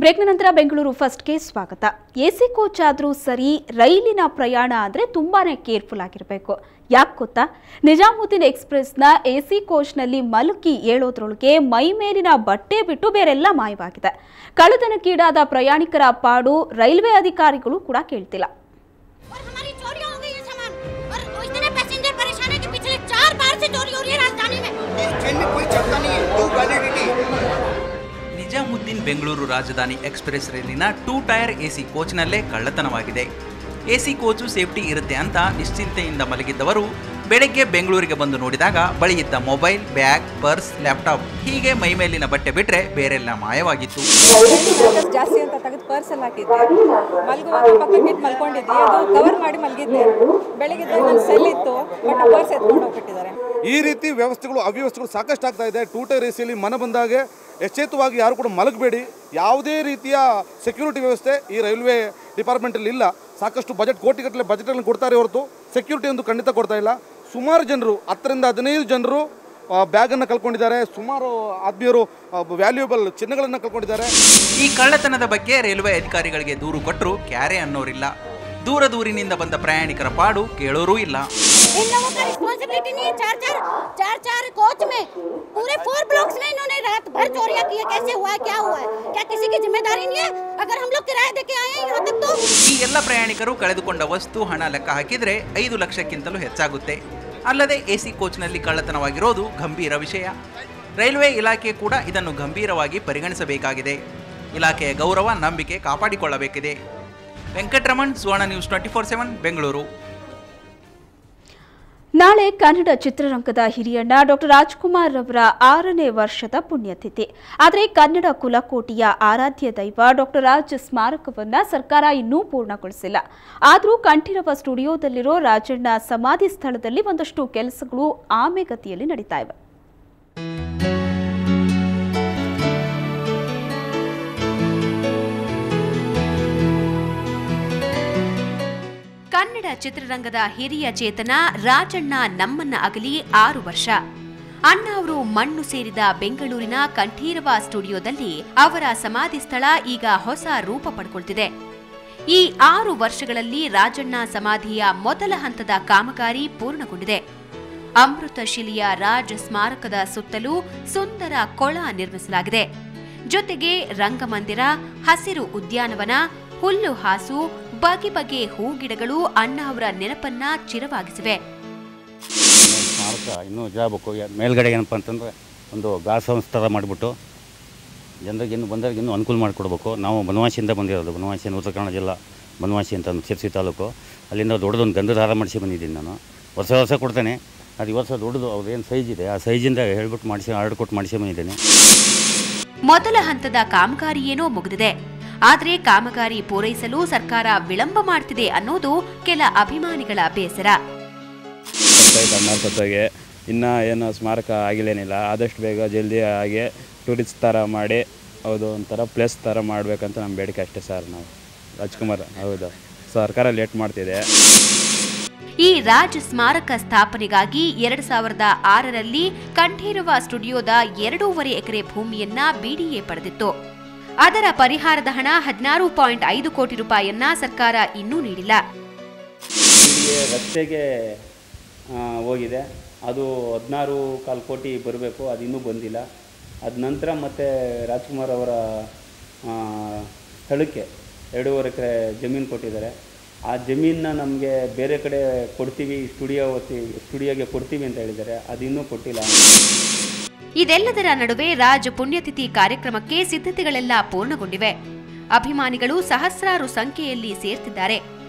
ಬ್ರೇಕ್ನ ನಂತರ ಬೆಂಗಳೂರು ಫಸ್ಟ್ಗೆ ಸ್ವಾಗತ. ಎಸಿ ಕೋಚ್ ಆದರೂ ಸರಿ, ರೈಲಿನ ಪ್ರಯಾಣ ಅಂದರೆ ತುಂಬಾನೇ ಕೇರ್ಫುಲ್ ಆಗಿರಬೇಕು. ಯಾಕೆ ಗೊತ್ತಾ? ನಿಜಾಮುದ್ದೀನ್ ಎಕ್ಸ್‌ಪ್ರೆಸ್ನ ಎಸಿ ಕೋಚ್ನಲ್ಲಿ ಮಲಗಿ ಏಳೋದ್ರೊಳಗೆ ಮೈ ಮೇಲಿನ ಬಟ್ಟೆ ಬಿಟ್ಟು ಬೇರೆಲ್ಲ ಮಾಯವಾಗಿದೆ. ಕಳ್ಳತನಕ್ಕೀಡಾದ ಪ್ರಯಾಣಿಕರ ಪಾಡು ರೈಲ್ವೆ ಅಧಿಕಾರಿಗಳು ಕೂಡ ಕೇಳ್ತಿಲ್ಲ. ನಿಜಾಮುದ್ದೀನ್ ಬೆಂಗಳೂರು ರಾಜಧಾನಿ ಎಕ್ಸ್‌ಪ್ರೆಸ್ ರೈಲಿನ 2 ಟೈರ್ ಎಸಿ ಕೋಚ್ನಲ್ಲೇ ಕಳ್ಳತನವಾಗಿದೆ. ಎಸಿ ಕೋಚು ಸೇಫ್ಟಿ ಇರುತ್ತೆ ಅಂತ ನಿಶ್ಚಿಂತೆಯಿಂದ ಮಲಗಿದ್ದವರು ಬೆಳಗ್ಗೆ ಬೆಂಗಳೂರಿಗೆ ಬಂದು ನೋಡಿದಾಗ ಬಳಿಯಿದ್ದ ಮೊಬೈಲ್, ಬ್ಯಾಗ್, ಪರ್ಸ್, ಲ್ಯಾಪ್ಟಾಪ್ ಹೀಗೆ ಮೈಮೇಲಿನ ಬಟ್ಟೆ ಬಿಟ್ಟರೆ ಬೇರೆಲ್ಲ ಮಾಯವಾಗಿತ್ತು. ಜಾಸ್ತಿ ಅಂತ ತೆಗೆದು ಪರ್ಸ್ ಅಲ್ಲಿ ಹಾಕಿದ್ದೆ. ಮಲಗುವಾಗ ಪಕ್ಕಕ್ಕೆ ಇಟ್ಟು ಮಲ್ಕೊಂಡಿದ್ದೆ, ಅದು ಕವರ್ ಮಾಡಿ ಮಲಗಿದ್ದೆ. ಬೆಳಗ್ಗೆ ನನ್ನ ಸೆಲ್ ಇತ್ತು, ಬಟ್ ಪರ್ಸ್ ಎತ್ಕೊಂಡು ಹೋಗ್ಬಿಟ್ಟಿದ್ದಾರೆ. ಈ ರೀತಿ ಅವ್ಯವಸ್ಥೆಗಳು ಸಾಕಷ್ಟು ಆಗ್ತಾ ಇದೆ. 2 ಟೈರ್ ಎಸಿಯಲ್ಲಿ ಮನ ಬಂದಾಗೆ ಎಚ್ಚೆತ್ತವಾಗಿ ಯಾರು ಕೂಡ ಮಲಗಬೇಡಿ. ಯಾವುದೇ ರೀತಿಯ ಸೆಕ್ಯೂರಿಟಿ ವ್ಯವಸ್ಥೆ ಈ ರೈಲ್ವೆ ಡಿಪಾರ್ಟ್ಮೆಂಟಲ್ಲಿ ಇಲ್ಲ. ಸಾಕಷ್ಟು ಕೋಟಿಗಟ್ಟಲೆ ಬಜೆಟನ್ನು ಕೊಡ್ತಾರೆ ಹೊರತು ಸೆಕ್ಯೂರಿಟಿ ಒಂದು ಖಂಡಿತ ಕೊಡ್ತಾ ಇಲ್ಲ. ಸುಮಾರು ಜನರು 10 ರಿಂದ 15 ಜನರು ಬ್ಯಾಗನ್ನು ಕಳ್ಕೊಂಡಿದ್ದಾರೆ. ಸುಮಾರು ಆದ್ಮೀಯರು ವ್ಯಾಲ್ಯೂಯಬಲ್ ಚಿನ್ನಗಳನ್ನು ಕಳ್ಕೊಂಡಿದ್ದಾರೆ. ಈ ಕಳ್ಳತನದ ಬಗ್ಗೆ ರೈಲ್ವೆ ಅಧಿಕಾರಿಗಳಿಗೆ ದೂರು ಕೊಟ್ಟರು ಕ್ಯಾರೆ ಅನ್ನೋರಿಲ್ಲ. ದೂರದೂರಿನಿಂದ ಬಂದ ಪ್ರಯಾಣಿಕರ ಪಾಡು ಕೇಳೋರೂ ಇಲ್ಲ. इन लोगों का रिस्पांसिबिलिटी नहीं है। चार कोच में पूरे 4 ब्लॉक्स में इन्होंने रात भर चोरियां की है। कैसे हुआ है, क्या हुआ है, क्या किसी की जिम्मेदारी नहीं है? अगर हम लोग किराया देके आए हैं यहाँ तक तो ಈ ಎಲ್ಲ ಪ್ರಯಾಣಿಕರು ಕಳೆದುಕೊಂಡ ವಸ್ತು ಹಣ ಲೆಕ್ಕ ಹಾಕಿದ್ರೆ 5 ಲಕ್ಷಕ್ಕಿಂತಲೂ ಹೆಚ್ಚಾಗುತ್ತೆ. ಅಲ್ಲದೆ ಎಸಿ ಕೋಚ್ನಲ್ಲಿ ಕಳ್ಳತನವಾಗಿರೋದು ಗಂಭೀರ ವಿಷಯ. ರೈಲ್ವೆ ಇಲಾಖೆ ಕೂಡ ಇದನ್ನು ಗಂಭೀರವಾಗಿ ಪರಿಗಣಿಸಬೇಕಾಗಿದೆ. ಇಲಾಖೆಯ ಗೌರವ, ನಂಬಿಕೆ ಕಾಪಾಡಿಕೊಳ್ಳಬೇಕಿದೆ. ವೆಂಕಟರಮಣ್, ಸುವರ್ಣ ನ್ಯೂಸ್ 24/7 ಬೆಂಗಳೂರು. ನಾಳೆ ಕನ್ನಡ ಚಿತ್ರರಂಗದ ಹಿರಿಯಣ್ಣ ಡಾಕ್ಟರ್ ರಾಜ್ಕುಮಾರ್ ಅವರ 6ನೇ ವರ್ಷದ ಪುಣ್ಯತಿಥಿ. ಆದರೆ ಕನ್ನಡ ಕುಲಕೋಟಿಯ ಆರಾಧ್ಯ ದೈವ ಡಾಕ್ಟರ್ ರಾಜ್ ಸ್ಮಾರಕವನ್ನು ಸರ್ಕಾರ ಇನ್ನೂ ಪೂರ್ಣಗೊಳಿಸಿಲ್ಲ. ಆದರೂ ಕಂಠೀರವ ಸ್ಟುಡಿಯೋದಲ್ಲಿರೋ ರಾಜಣ್ಣ ಸಮಾಧಿ ಸ್ಥಳದಲ್ಲಿ ಒಂದಷ್ಟು ಕೆಲಸಗಳು ಆಮೆಗತಿಯಲ್ಲಿ ನಡೀತಾ ಇವೆ. ಕನ್ನಡ ಚಿತ್ರರಂಗದ ಹಿರಿಯ ಚೇತನ ರಾಜಣ್ಣ ನಮ್ಮನ್ನ ಅಗಲಿ 6 ವರ್ಷ. ಅಣ್ಣ ಅವರು ಮಣ್ಣು ಸೇರಿದ ಬೆಂಗಳೂರಿನ ಕಂಠೀರವ ಸ್ಟುಡಿಯೋದಲ್ಲಿ ಅವರ ಸಮಾಧಿ ಸ್ಥಳ ಈಗ ಹೊಸ ರೂಪ ಪಡ್ಕೊಳ್ತಿದೆ. ಈ 6 ವರ್ಷಗಳಲ್ಲಿ ರಾಜಣ್ಣ ಸಮಾಧಿಯ ಮೊದಲ ಹಂತದ ಕಾಮಗಾರಿ ಪೂರ್ಣಗೊಂಡಿದೆ. ಅಮೃತಶಿಲೆಯ ರಾಜ್ ಸ್ಮಾರಕದ ಸುತ್ತಲೂ ಸುಂದರ ಕೊಳ ನಿರ್ಮಿಸಲಾಗಿದೆ. ಜೊತೆಗೆ ರಂಗಮಂದಿರ, ಹಸಿರು ಉದ್ಯಾನವನ, ಹುಲ್ಲು ಹಾಸು, ಬಗೆ ಬಗೆ ಹೂಗಿಡಗಳು ಅಣ್ಣ ಅವರ ನೆನಪನ್ನ ಚಿರವಾಗಿಸಿವೆ. ಸ್ಮಾರಕ ಇನ್ನೂ ಜಾಗಬೇಕು. ಮೇಲ್ಗಡೆ ಏನಪ್ಪ ಅಂತಂದರೆ ಒಂದು ಗಾಸ್ ಸಂಸ್ಥೆ ಮಾಡಿಬಿಟ್ಟು ಜನರಿಗೆ ಇನ್ನು ಬಂದವರಿಗೆ ಇನ್ನೂ ಅನುಕೂಲ ಮಾಡಿಕೊಡ್ಬೇಕು. ನಾವು ಬನವಾಸಿಯಿಂದ ಬಂದಿರೋದು. ಬನವಾಸಿ ಉತ್ತರ ಕನ್ನಡ ಜಿಲ್ಲಾ ಬನವಾಸಿ ಅಂತ ಶಿರ್ಸಿ ತಾಲೂಕು. ಅಲ್ಲಿಂದ ದೊಡ್ಡದೊಂದು ಗಂಧದ ಹಾರ ಮಾಡಿಸಿ ಬಂದಿದ್ದೀನಿ ನಾನು. ವರ್ಷ ಕೊಡ್ತೇನೆ. ಅದು ಈ ವರ್ಷ ದೊಡ್ಡದು ಅವ್ರದ್ದು ಏನು ಸೈಜ್ ಇದೆ ಆ ಸೈಜಿಂದ ಹೇಳ್ಬಿಟ್ಟು ಆರ್ಡರ್ ಕೊಟ್ಟು ಮಾಡಿಸಿ ಬಂದಿದ್ದೇನೆ. ಮೊದಲ ಹಂತದ ಕಾಮಗಾರಿ ಏನೋ ಮುಗಿದಿದೆ. ಆದರೆ ಕಾಮಗಾರಿ ಪೂರೈಸಲು ಸರ್ಕಾರ ವಿಳಂಬ ಮಾಡ್ತಿದೆ ಅನ್ನೋದು ಕೆಲ ಅಭಿಮಾನಿಗಳ ಬೇಸರ. ಕರ್ನಾಟಕದಾಗೆ ಇನ್ನೂ ಏನು ಸ್ಮಾರಕ ಆಗಿಲ್ಲೇನಿಲ್ಲ. ಆದಷ್ಟು ಬೇಗ ಜಲ್ದಿ ಆಗಿ ಟೂರಿಸ್ಟ್ ಥರ ಮಾಡಿ ಹೌದು ಒಂಥರ ಪ್ಲೇಸ್ ಥರ ಮಾಡಬೇಕಂತ ನಮ್ಮ ಬೇಡಿಕೆ ಅಷ್ಟೇ ಸರ್. ನಾವು ರಾಜ್ಕುಮಾರ್ ಹೌದು ಸರ್ಕಾರ ಲೇಟ್ ಮಾಡ್ತಿದೆ. ಈ ರಾಜ್ ಸ್ಮಾರಕ ಸ್ಥಾಪನೆಗಾಗಿ 2006ರಲ್ಲಿ ಕಂಠೀರವ ಸ್ಟುಡಿಯೋದ 2.5 ಎಕರೆ ಭೂಮಿಯನ್ನ ಬಿಡಿಎ ಪಡೆದಿತ್ತು. ಅದರ ಪರಿಹಾರದ ಹಣ 16.5 ಕೋಟಿ ರೂಪಾಯಿಯನ್ನ ಸರ್ಕಾರ ಇನ್ನೂ ನೀಡಿಲ್ಲ. ರಸ್ತೆಗೆ ಹೋಗಿದೆ, ಅದು 16.25 ಕೋಟಿ ಬರಬೇಕು, ಅದು ಇನ್ನೂ ಬಂದಿಲ್ಲ. ಅದ ನಂತರ ಮತ್ತೆ ರಾಜ್ಕುಮಾರ್ ಅವರ ಸ್ಥಳಕ್ಕೆ 2.5 ಎಕರೆ ಜಮೀನು ಕೊಟ್ಟಿದ್ದಾರೆ. ಆ ಜಮೀನನ್ನ ನಮಗೆ ಬೇರೆ ಕಡೆ ಕೊಡ್ತೀವಿ, ಸ್ಟುಡಿಯೋಗೆ ಕೊಡ್ತೀವಿ ಅಂತ ಹೇಳಿದ್ದಾರೆ. ಅದು ಇನ್ನೂ ಕೊಟ್ಟಿಲ್ಲ. ಇದೆಲ್ಲದರ ನಡುವೆ ರಾಜ್ ಪುಣ್ಯತಿಥಿ ಕಾರ್ಯಕ್ರಮಕ್ಕೆ ಸಿದ್ಧತೆಗಳೆಲ್ಲ ಪೂರ್ಣಗೊಂಡಿವೆ. ಅಭಿಮಾನಿಗಳು ಸಹಸ್ರಾರು ಸಂಖ್ಯೆಯಲ್ಲಿ ಸೇರ್ತಿದ್ದಾರೆ.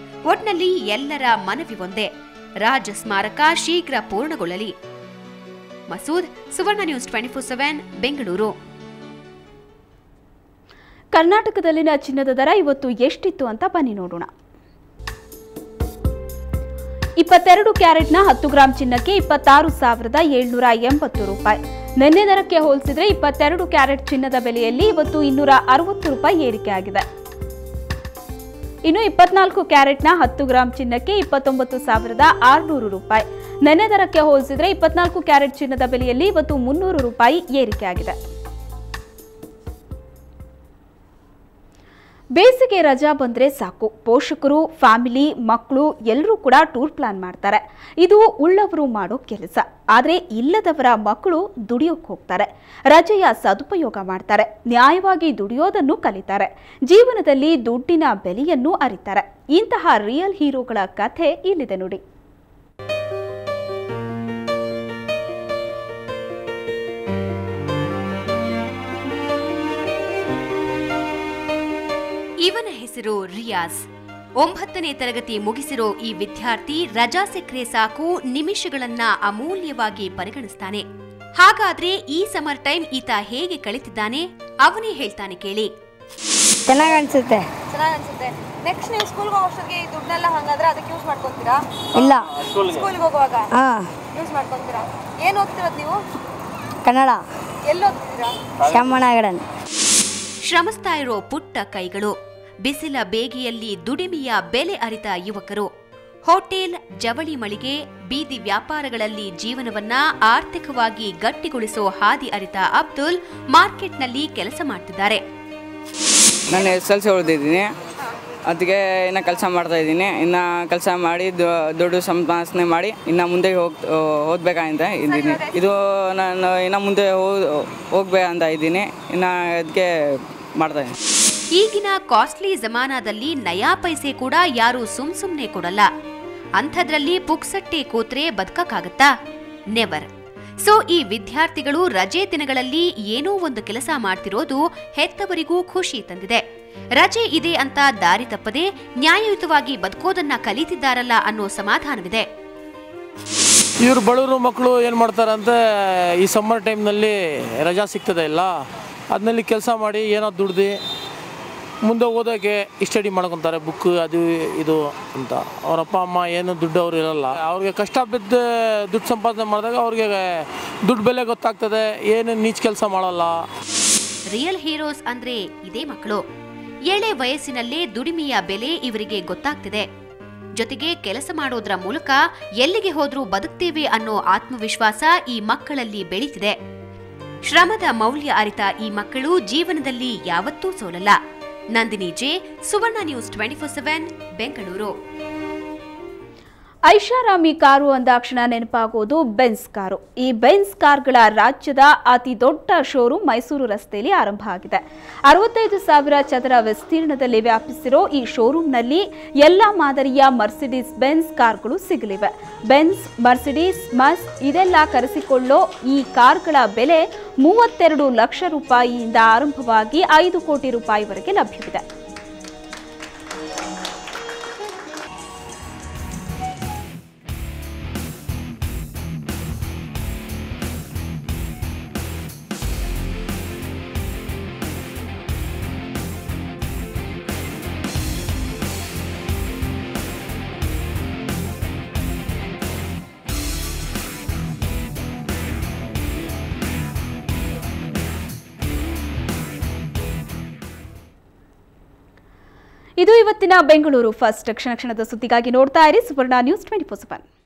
ಒಟ್ನಲ್ಲಿ ಎಲ್ಲರ ಮನವಿ ಒಂದೇ, ರಾಜ್ ಸ್ಮಾರಕ ಶೀಘ್ರ ಪೂರ್ಣಗೊಳ್ಳಲಿ. ಮಸೂದ್, ಸುವರ್ಣ ನ್ಯೂಸ್ 24/7 ಬೆಂಗಳೂರು. ಕರ್ನಾಟಕದಲ್ಲಿನ ಚಿನ್ನದ ದರ ಇವತ್ತು ಎಷ್ಟಿತ್ತು ಅಂತ ಬನ್ನಿ ನೋಡೋಣ. 22 ಕ್ಯಾರೆಟ್ನ 10 ಗ್ರಾಂ ಚಿನ್ನಕ್ಕೆ 26,780 ರೂಪಾಯಿ. ನಿನ್ನೆ ದರಕ್ಕೆ ಹೋಲಿಸಿದರೆ 22 ಕ್ಯಾರೆಟ್ ಚಿನ್ನದ ಬೆಲೆಯಲ್ಲಿ ಇವತ್ತು 260 ರೂಪಾಯಿ ಏರಿಕೆ ಆಗಿದೆ. ಇನ್ನು 24 ಕ್ಯಾರೆಟ್ನ 10 ಗ್ರಾಂ ಚಿನ್ನಕ್ಕೆ 29,600 ರೂಪಾಯಿ. ನಿನ್ನೆ ದರಕ್ಕೆ ಹೋಲಿಸಿದರೆ 24 ಕ್ಯಾರೆಟ್ ಚಿನ್ನದ ಬೆಲೆಯಲ್ಲಿ ಇವತ್ತು 300 ರೂಪಾಯಿ ಏರಿಕೆ ಆಗಿದೆ. ಬೇಸಿಗೆ ರಜಾ ಬಂದ್ರೆ ಸಾಕು ಪೋಷಕರು ಫ್ಯಾಮಿಲಿ ಮಕ್ಕಳು ಎಲ್ಲರೂ ಕೂಡ ಟೂರ್ ಪ್ಲಾನ್ ಮಾಡ್ತಾರೆ. ಇದು ಉಳ್ಳವರು ಮಾಡೋ ಕೆಲಸ. ಆದರೆ ಇಲ್ಲದವರ ಮಕ್ಕಳು ದುಡಿಯೋಕೆ ಹೋಗ್ತಾರೆ, ರಜೆಯ ಸದುಪಯೋಗ ಮಾಡ್ತಾರೆ, ನ್ಯಾಯವಾಗಿ ದುಡಿಯೋದನ್ನು ಕಲಿತಾರೆ, ಜೀವನದಲ್ಲಿ ದುಡ್ಡಿನ ಬೆಲೆಯನ್ನು ಅರಿತಾರೆ. ಇಂತಹ ರಿಯಲ್ ಹೀರೋಗಳ ಕಥೆ ಇಲ್ಲಿದೆ ನೋಡಿ. ಇವನ ಹೆಸರು ರಿಯಾಜ್. 9ನೇ ತರಗತಿ ಮುಗಿಸಿರೋ ಈ ವಿದ್ಯಾರ್ಥಿ ರಜಾ ಸಿಕ್ಕರೆ ಸಾಕು ನಿಮಿಷಗಳನ್ನ ಅಮೂಲ್ಯವಾಗಿ ಪರಿಗಣಿಸ್ತಾನೆ. ಹಾಗಾದ್ರೆ ಈ ಸಮರ್ ಟೈಮ್ ಈತ ಹೇಗೆ ಕಳೆತಿದ್ದಾನೆ ಅವನೇ ಹೇಳ್ತಾನೆ ಕೇಳಿ. ಚೆನ್ನಾಗಿ ಅನ್ಸುತ್ತೆ. ನೆಕ್ಸ್ಟ್ ನೀವು ಸ್ಕೂಲ್ಗೆ ಹೋಗೋಷ್ಟೊತ್ತಿಗೆ ಈ ದುಡ್ಡನ್ನೆಲ್ಲ ಹಂಗಾದ್ರೆ ಅದಕ್ಕೆ ಯೂಸ್ ಮಾಡ್ಕೊತೀರಾ? ಇಲ್ಲ, ಸ್ಕೂಲ್ಗೆ ಹೋಗುವಾಗ ಯೂಸ್ ಮಾಡ್ಕೊತೀರಾ. ಏನು ಓದ್ತಿರೋದು ನೀವು? ಕನ್ನಡ. ಎಲ್ಲಿ ಓದ್ತಿದ್ದೀರಾ? ಶ್ಯಾಮನಗರನ್. ಶ್ರಮಿಸ್ತಾ ಇರೋ ಪುಟ್ಟ ಕೈಗಳು, ಬಿಸಿಲ ಬೇಗೆಯಲ್ಲಿ ದುಡಿಮೆಯ ಬೆಲೆ ಅರಿತ ಯುವಕರು, ಹೋಟೆಲ್, ಜವಳಿ ಮಳಿಗೆ, ಬೀದಿ ವ್ಯಾಪಾರಗಳಲ್ಲಿ ಜೀವನವನ್ನ ಆರ್ಥಿಕವಾಗಿ ಗಟ್ಟಿಗೊಳಿಸೋ ಹಾದಿ ಅರಿತ ಅಬ್ದುಲ್ ಮಾರ್ಕೆಟ್ನಲ್ಲಿ ಕೆಲಸ ಮಾಡ್ತಿದ್ದಾರೆ. ನಾನು SLC ಓದಿದ್ದೀನಿ, ಅದಕ್ಕೆ ಇನ್ನು ಕೆಲಸ ಮಾಡ್ತಾ ಇದ್ದೀನಿ. ಇನ್ನು ಕೆಲಸ ಮಾಡಿ ದುಡ್ಡು ಸಂಪಾದನೆ ಮಾಡಿ ಇನ್ನು ಮುಂದೆ ಓದಬೇಕಂತ ಇದ್ದೀನಿ. ಇದು ನಾನು ಇನ್ನು ಮುಂದೆ ಹೋಗ್ಬೇಕಂತ ಇದ್ದೀನಿ. ಇನ್ನು ಅದಕ್ಕೆ ಮಾಡ್ತಾ ಇದ್ದೀನಿ. ಈಗಿನ ಕಾಸ್ಟ್ಲಿ ಜಮಾನಾದಲ್ಲಿ ನಯಾ ಪೈಸೆ ಕೂಡ ಯಾರು ಸುಮ್ನೆ ಕೊಡಲ್ಲ. ಅಂಥದ್ರಲ್ಲಿ ಪುಕ್ಸಟ್ಟೆ ಕೂತ್ರೆ ಬದುಕಕ್ಕಾಗತ್ತಾ? ನೆವರ್. ಸೊ ಈ ವಿದ್ಯಾರ್ಥಿಗಳು ರಜೆ ದಿನಗಳಲ್ಲಿ ಏನೋ ಒಂದು ಕೆಲಸ ಮಾಡ್ತಿರೋದು ಹೆತ್ತವರಿಗೂ ಖುಷಿ ತಂದಿದೆ. ರಜೆ ಇದೆ ಅಂತ ದಾರಿ ತಪ್ಪದೆ ನ್ಯಾಯಯುತವಾಗಿ ಬದುಕೋದನ್ನ ಕಲಿತಿದ್ದಾರಲ್ಲ ಅನ್ನೋ ಸಮಾಧಾನವಿದೆ. ಇವರು ಬಡವರು ಮಕ್ಕಳು ಏನು ಮಾಡ್ತಾರೆ ಅಂತ ಈ ಸಮ್ಮರ್ ಟೈಮ್ನಲ್ಲಿ ರಜಾ ಸಿಗ್ತದೆ ಇಲ್ಲ, ಅದನ್ನಲ್ಲಿ ಕೆಲಸ ಮಾಡಿ ಏನೋ ದುಡ್ದು ಮುಂದೆ ಓದೋಕ್ಕೆ ಸ್ಟಡಿ ಮಾಡ್ಕೊತಾರೆ, ಬುಕ್ ಅದು ಇದು ಅಂತ. ಅವ್ರ ಅಪ್ಪ ಅಮ್ಮ ಏನು ದುಡ್ಡು ಅವ್ರು ಇರಲ್ಲ, ಅವ್ರಿಗೆ ಕಷ್ಟ ಬಿದ್ದು ದುಡ್ಡು ಸಂಪಾದನೆ ಮಾಡಿದಾಗ ಅವ್ರಿಗೆ ದುಡ್ಡು ಬೆಲೆ ಗೊತ್ತಾಗ್ತದೆ, ಏನು ನೀಚ್ ಕೆಲಸ ಮಾಡಲ್ಲ. ರಿಯಲ್ ಹೀರೋಸ್ ಅಂದ್ರೆ ಇದೇ ಮಕ್ಕಳು. ಎಳೆ ವಯಸ್ಸಿನಲ್ಲೇ ದುಡಿಮೆಯ ಬೆಲೆ ಇವರಿಗೆ ಗೊತ್ತಾಗ್ತಿದೆ. ಜೊತೆಗೆ ಕೆಲಸ ಮಾಡೋದ್ರ ಮೂಲಕ ಎಲ್ಲಿಗೆ ಹೋದ್ರೂ ಬದುಕ್ತೇವೆ ಅನ್ನೋ ಆತ್ಮವಿಶ್ವಾಸ ಈ ಮಕ್ಕಳಲ್ಲಿ ಬೆಳೀತಿದೆ. ಶ್ರಮದ ಮೌಲ್ಯ ಅರಿತ ಈ ಮಕ್ಕಳು ಜೀವನದಲ್ಲಿ ಯಾವತ್ತೂ ಸೋಲಲ್ಲ. ನಂದಿನಿ ಜೆ, ಸುವರ್ಣ ನ್ಯೂಸ್ 24/7, ಬೆಂಗಳೂರು. ಐಷಾರಾಮಿ ಕಾರು ಅಂದಾಕ್ಷಣ ನೆನಪಾಗೋದು ಬೆನ್ಸ್ ಕಾರು. ಈ ಬೆನ್ಸ್ ಕಾರ್ಗಳ ರಾಜ್ಯದ ಅತಿ ದೊಡ್ಡ ಶೋರೂಮ್ ಮೈಸೂರು ರಸ್ತೆಯಲ್ಲಿ ಆರಂಭ ಆಗಿದೆ. 65,000 ಚದರ ವಿಸ್ತೀರ್ಣದಲ್ಲಿ ವ್ಯಾಪಿಸಿರೋ ಈ ಶೋರೂಮ್ನಲ್ಲಿ ಎಲ್ಲ ಮಾದರಿಯ ಮರ್ಸಿಡೀಸ್ ಬೆನ್ಸ್ ಕಾರ್ಗಳು ಸಿಗಲಿವೆ. ಬೆನ್ಸ್, ಮರ್ಸಿಡೀಸ್, ಮಸ್ ಇದೆಲ್ಲ ಕರೆಸಿಕೊಳ್ಳೋ ಈ ಕಾರ್ಗಳ ಬೆಲೆ 32 ಲಕ್ಷ ರೂಪಾಯಿಯಿಂದ ಆರಂಭವಾಗಿ 5 ಕೋಟಿ ರೂಪಾಯಿವರೆಗೆ ಲಭ್ಯವಿದೆ. ಇದು ಇವತ್ತಿನ ಬೆಂಗಳೂರು ಫಸ್ಟ್. ಕ್ಷಣ ಕ್ಷಣದ ಸುದ್ದಿಗಾಗಿ ನೋಡ್ತಾ ಇರಿ ಸುವರ್ಣ ನ್ಯೂಸ್ 24/7.